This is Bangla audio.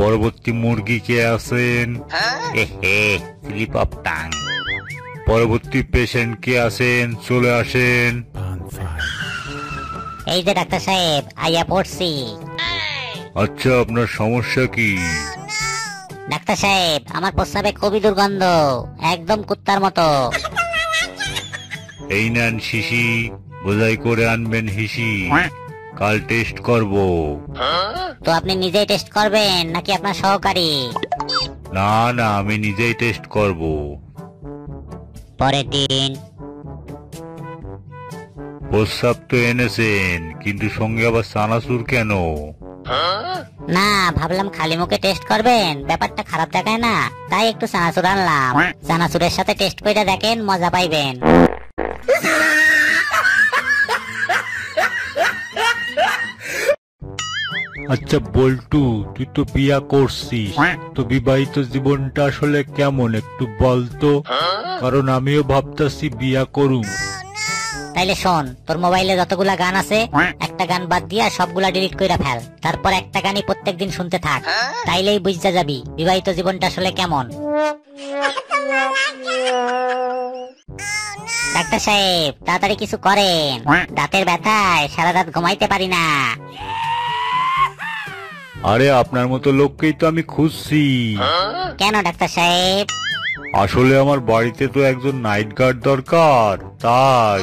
পরবর্তী মুরগি কে আছেন? Slip of tongue. পরবর্তী পেশেন্ট কে আছেন? চলে আসেন। এই যে ডাক্তার সাহেব, আইয়া পড়ছি। আচ্ছা, আপনার সমস্যা কি? ডাক্তার সাহেব, আমার প্রস্রাবে খুবই দুর্গন্ধ, একদম কুত্তার মতো। এই নেন শিশি, বোঝাই করে আনবেন হিসি, কাল টেস্ট করব। তো আপনি নিজেই টেস্ট করবেন নাকি আপনার সহকারী? না না, আমি নিজেই টেস্ট করব। পরের দিন। প্রস্রাব তো এনেছেন, কিন্তু সঙ্গে আবার চানাচুর কেন? না, ভাবলাম খালি মুখে টেস্ট করবেন, ব্যাপারটা খারাপ দেখায় না, তাই একটু চানাচুর আনলাম। চানাচুরের সাথে টেস্ট করে দেখেন, মজা পাইবেন। আচ্ছা বল্টু, তুই তো বিয়া করছিস, তো বিবাহিত জীবনটা আসলে কেমন একটু বলতো, কারণ আমিও ভাবতাছি বিয়া করুম। তাইলে শোন, তোর মোবাইলে যতগুলা গান আছে একটা গান বাদ দিয়া সবগুলা ডিলিট কইরা ফেল, তারপর একটা গানই প্রত্যেকদিন শুনতে থাক, তাইলেই বুঝা যাবি বিবাহিত জীবনটা আসলে কেমন। ডাক্তার সাহেব, তাড়াতাড়ি কিছু করেন, দাঁতের ব্যথায় সারা রাত ঘুমাইতে পারি না। আরে আপনার মতো লোককেই তো আমি খুঁজছি। কেন ডাক্তার সাহেব? আসলে আমার বাড়িতে তো একজন নাইট গার্ড দরকার, তাই।